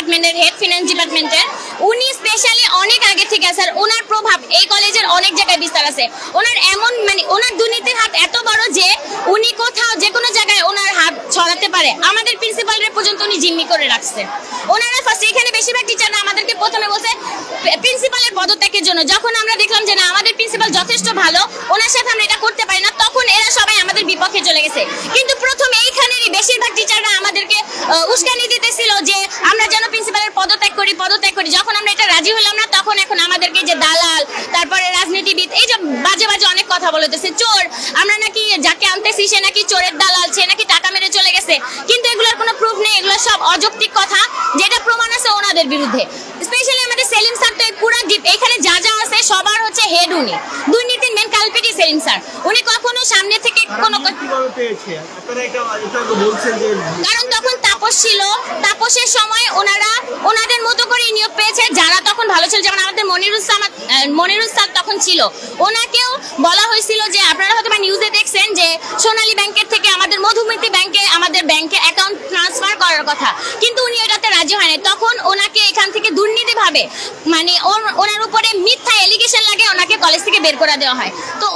ডিপার্টমেন্টের head, finance ডিপার্টমেন্টের। উনি স্পেশালি অনেক আগে থেকে স্যার, ওনার প্রভাব এই কলেজের অনেক জায়গায় বিস্তার আছে। ওনার এমন ওনার দুর্নীতির হাত এত বড় যে উনি কোথাও যে কোনো জায়গায় ওনার হাত ছড়াতে পারে। আমাদের প্রিন্সিপালের পর্যন্ত উনি জিম্মি করে রাখছে। ওনারা ফার্স্ট এখানে বেশিরভাগ টিচাররা আমাদেরকে প্রথমে বলছে প্রিন্সিপালের পদত্যাগের জন্য। যখন আমরা দেখলাম যে না আমাদের প্রিন্সিপাল যথেষ্ট ভালো, ওনার সাথে আমরা এটা করতে পারি না, তখন এরা সবাই আমাদের বিপক্ষে চলে গেছে। কিন্তু প্রথম এইখানেরই বেশিরভাগ টিচাররা আমাদেরকে উস্কানি দিতেছিল যে আমরা যেন প্রিন্সিপালের পদত্যাগ করি। যখন আমরা এটা রাজি হলাম না, তখন এখন আমাদেরকে যে দালাল, তারপরে রাজনীতিবিদ, এই যে বাজে বাজে অনেক কথা বলতেছে, চোর, আমরা নাকি যাকে আনতেছি সে নাকি চোরের দালাল, সে নাকি টাকা মেরে চলে গেছে। কিন্তু এগুলোর কোনো প্রুফ নেই, এগুলো সব অযৌক্তিক কথা, যেটা প্রমাণ আছে ওনাদের বিরুদ্ধে। স্পেশালি আমাদের সেলিম স্যার তো পুরো এখানে যা যা আছে সবার হচ্ছে হেড। উনি দুর্নীতির মেন কালপিটই সেলিম স্যার। উনি কখনো সামনে থেকে কোনো, কারণ তখন তাপস ছিল, তাপসের সময় ওনারা ওনাদের মতো করে নিয়োগ পেয়েছে যারা তখন ভালো ছিল। যেমন আমাদের মনিরুল স্যার তখন ছিল, ওনাকেও বলা হয়েছিল যে আপনারা হয়তো বা নিউজে দেখছেন যে সোনালী ব্যাংকের থেকে আমাদের মধুমতি ব্যাংকে আমাদের ব্যাংকে অ্যাকাউন্ট ট্রান্সফার করার কথা, কিন্তু উনি এটাতে রাজি হয়নি। তখন ওনাকে এখান থেকে দুর্নীতিভাবে ওনার উপরে মিথ্যা এলিগেশন লাগে, ওনাকে কলেজ থেকে বের করে দেওয়া হয়। তো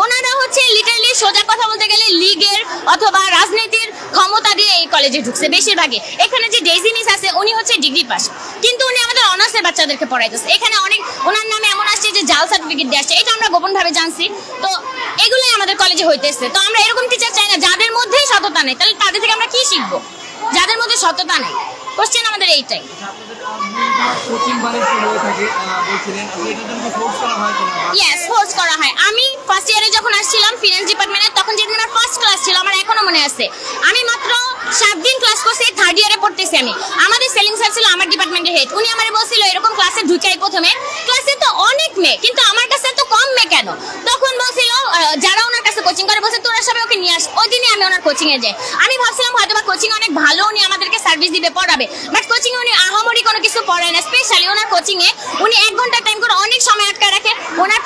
ওনারা হচ্ছে লিটারালি সোজা কথা বলতে গেলে লিগের অথবা রাজনীতির ক্ষমতা দিয়ে এই কলেজে ঢুকছে বেশিরভাগই। এখানে যে ডেইজি মিস আছে উনি হচ্ছে ডিগ্রি পাস, কিন্তু উনি আমাদের অনার্সের বাচ্চাদেরকে পড়াইতেছে। এখানে অনেক ওনার নামে এমন আসছে যে জাল সার্টিফিকেট দিয়ে আসছে, এটা আমরা গোপনভাবে জানছি। তো এগুলোই আমাদের কলেজে হইতেছে। তো আমরা এরকম টিচার চাই না যাদের মধ্যে সততা নেই। তাহলে তাদের থেকে আমরা কি শিখবো? যাদের মধ্যে সততা নেই। কোশ্চেন আমাদের এইটাই। ফোর্স করা হয়। আমি ফার্স্ট ইয়ারে যখন আসছিলাম ফিনান্স ডিপার্টমেন্টে, তখন যেদিন আমার ফার্স্ট ক্লাস ছিল, আমার এখনো মনে আছে, আমি মাত্র 7 দিন ক্লাস করছি, থার্ড ইয়ারে পড়তেছি আমি। আমাদের সেলিং স্যার ছিল আমার ডিপার্টমেন্টের হেড, উনি আমারে বলছিল এরকম ক্লাসে ঢুকাই প্রথমে, ক্লাসে তো অনেক মেয়ে কিন্তু আমার কাছে তো কম মেয়ে কেন? তখন বলছিল যারা ওনার কাছে কোচিং করে বলছে তোরা সবাই ওকে নিয়ে আস। ওই দিনই আমি ওনার কোচিং এ যাই। আমি ভাবছিলাম হয়তো বা কোচিং অনেক ভালো, উনি আমাদেরকে সার্ভিস দিবে, পড়াবে, বাট কোচিং এ উনি আহামরি কোনো কিছু পড়ায় না। স্পেশালি ওনার কোচিং এ উনি 1 ঘন্টা টাইম করে অনেক সময় আটকে রাখে। ওনার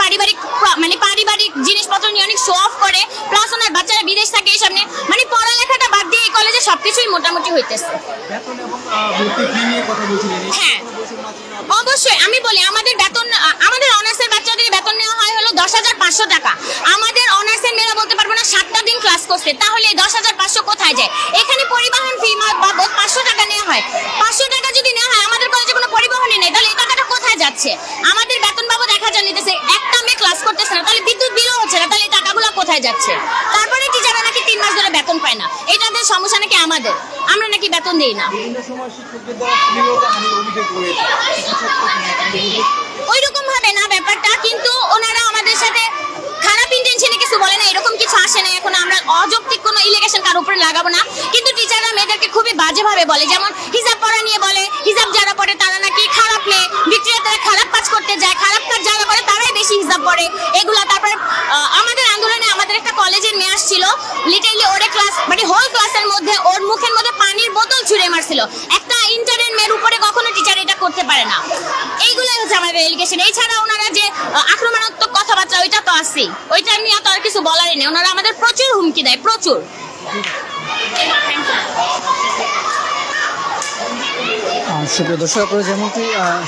পারিবারিক জিনিসপত্র নিয়ে অনেক শো অফ করে, প্লাস ওনার বাচ্চারা বিদেশ থাকে এইসব নিয়ে। মানে পড়ালেখাটা বাদ দিয়ে এই কলেজে সবকিছুই মোটামুটি হইতেছে। হ্যাঁ অবশ্যই আমি বলি আমাদের বেতন, আমাদের অনার্সের বাচ্চাদের বেতন নেওয়া হয় হলো 10,500 টাকা। আমাদের অনার্সের মেয়েরা বলতে পারবো না 7টা দিন ক্লাস করছে, তাহলে 10,500 কোথায় যায়? এখানে পরিবহন ফি বাবদ 500 টাকা নেওয়া হয়। 500 টাকা যদি নেওয়া হয়, আমাদের কলেজে কোনো পরিবহনই নেই, তাহলে এই টাকাটা কোথায় যাচ্ছে? আমাদের বেতন বাবদ 1000 নিতেছে, একটা মেয়ে ক্লাস করতেছে না, তাহলে বিদ্যুৎ বিলও হচ্ছে না, তাহলে এই টাকাগুলো কোথায় যাচ্ছে? তারপরে টিচাররা নাকি 3 মাস ধরে বেতন পায় না, এটাদের সমস্যা নাকি আমাদের, আমরা নাকি বেতন দিই না। ওইরকম ভাবে না ব্যাপারটা, কিন্তু ওনারা আমাদের সাথে খারাপ ইন্টেনশনে কিছু বলে না, এরকম কিছু আসে না। এখন আমরা অযৌক্তিক কোনো ইলিগেশন কার উপরে লাগাবো না, কিন্তু টিচাররা মেয়েদেরকে খুবই বাজেভাবে বলে। যেমন হিজাব পরা নিয়ে বলে, হিজাব যারা পরে তারা নাকি খারাপ মেয়ে, ভিতরে তারা খারাপ কাজ করতে যায়, খারাপ কাজ যারা করে তারাই বেশি হিজাব পরে, এগুলা। তারপরে আমাদের আন্দোলনে আমাদের একটা কলেজের মেয়ে আসছিল, লিটারালি ওরে ক্লাস মানে হোল ক্লাসের মধ্যে ওর মুখের মধ্যে পানির বোতল ছুঁড়ে মারছিল। একটা ইন্টারের মেয়ের উপরে কখনো টিচার এটা করতে পারে না। এইগুলাই হচ্ছে আমাদের এলিগেশন। এছাড়া ওনারা যে আক্রমণাত্মক কথাবার্তা, ওইটা তো আছেই, ওইটা নিয়ে তো আর কিছু বলারই নেই। ওনারা আমাদের প্রচুর হুমকি দেয়, প্রচুর। সুপ্রিয় দর্শক, আপনারা যেমনটি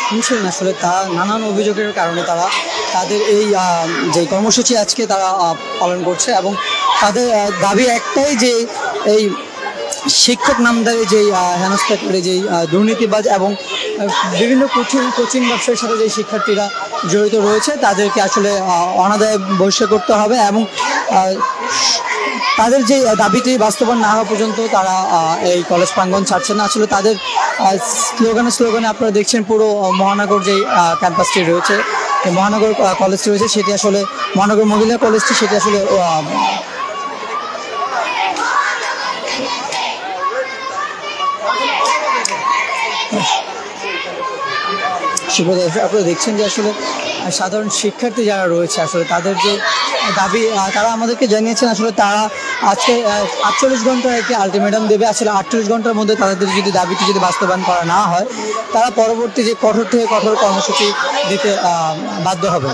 শুনছিলেন, আসলে তা নানান অভিযোগের কারণে তারা তাদের এই যে কর্মসূচি আজকে তারা পালন করছে, এবং তাদের দাবি একটাই যে এই শিক্ষক নামদারি যেই হেনস্থা করে যেই দুর্নীতিবাজ এবং বিভিন্ন কোচিং ব্যবসার সাথে যে শিক্ষার্থীরা জড়িত রয়েছে তাদেরকে আসলে অনাদায়ে বহিষ্কার করতে হবে, এবং তাদের যে দাবিটি বাস্তবায়ন না হওয়া পর্যন্ত তারা এই কলেজ প্রাঙ্গণ ছাড়ছে না। আসলে তাদের স্লোগানে আপনারা দেখছেন পুরো মহানগর যেই ক্যাম্পাসটি রয়েছে, মহানগর কলেজটি রয়েছে, সেটি আসলে মহানগর মহিলা কলেজটি, সেটি আসলে আপনারা দেখছেন যে আসলে সাধারণ শিক্ষার্থী যারা রয়েছে আসলে তাদের যে দাবি, তারা আমাদেরকে জানিয়েছেন আসলে তারা আজকে 48 ঘন্টার একটি আলটিমেটাম দেবে। আসলে 48 ঘন্টার মধ্যে তাদের যদি দাবিটি যদি বাস্তবায়ন করা না হয়, তারা পরবর্তী যে কঠোর থেকে কঠোর কর্মসূচি দিতে বাধ্য হবে।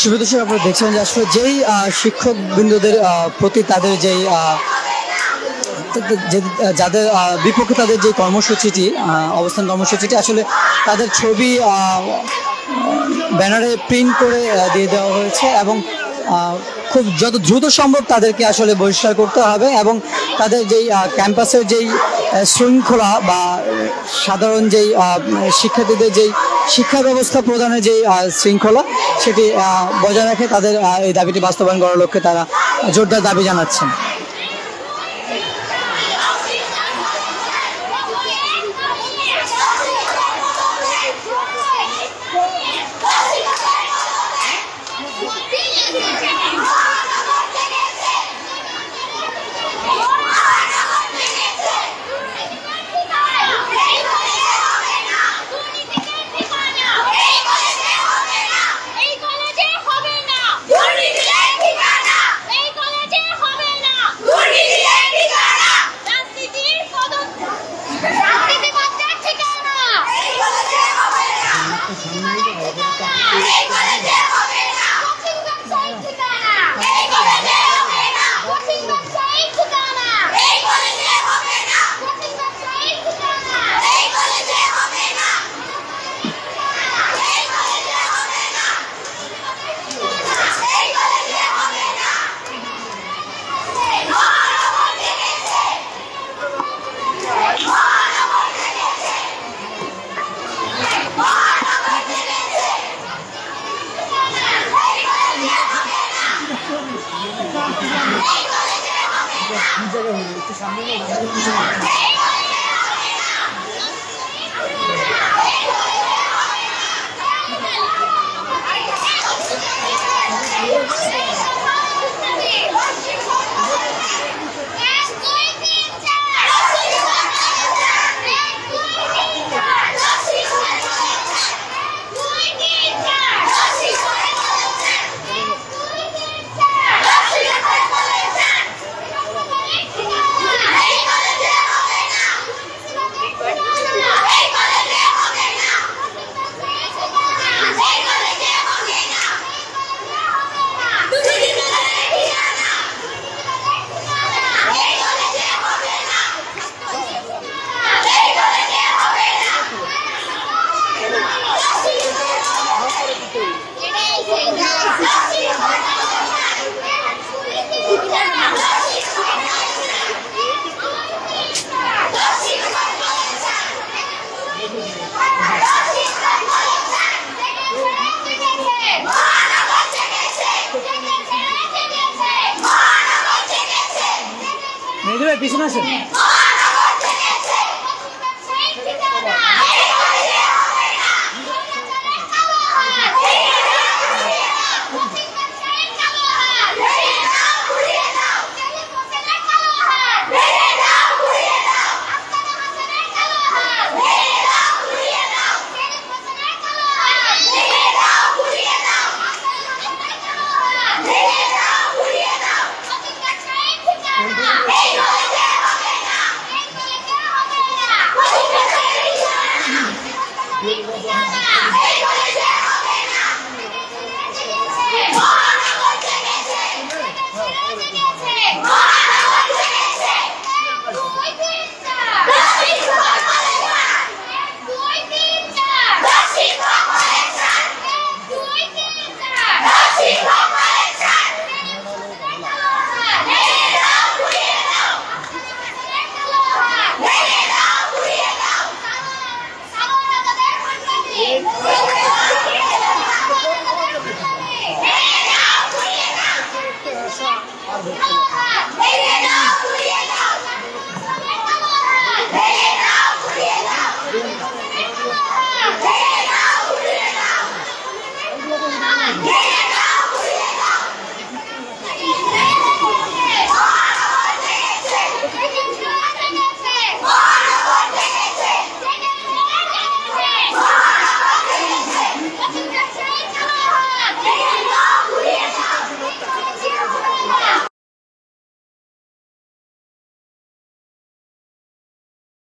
সুবিদর্শক, আপনারা দেখছেন যে আসলে যেই শিক্ষক বৃন্দদের প্রতি তাদের যেই যাদের বিপক্ষে তাদের যে কর্মসূচিটি অবস্থান কর্মসূচিটি আসলে তাদের ছবি ব্যানারে প্রিন্ট করে দিয়ে দেওয়া হয়েছে এবং খুব যত দ্রুত সম্ভব তাদেরকে আসলে বহিষ্কার করতে হবে এবং তাদের যেই ক্যাম্পাসের যেই শৃঙ্খলা বা সাধারণ যেই শিক্ষার্থীদের যেই শিক্ষা ব্যবস্থা প্রদানের যেই শৃঙ্খলা সেটি বজায় রেখে তাদের এই দাবিটি বাস্তবায়ন করার লক্ষ্যে তারা জোরদার দাবি জানাচ্ছেন। পিছনে আসেন।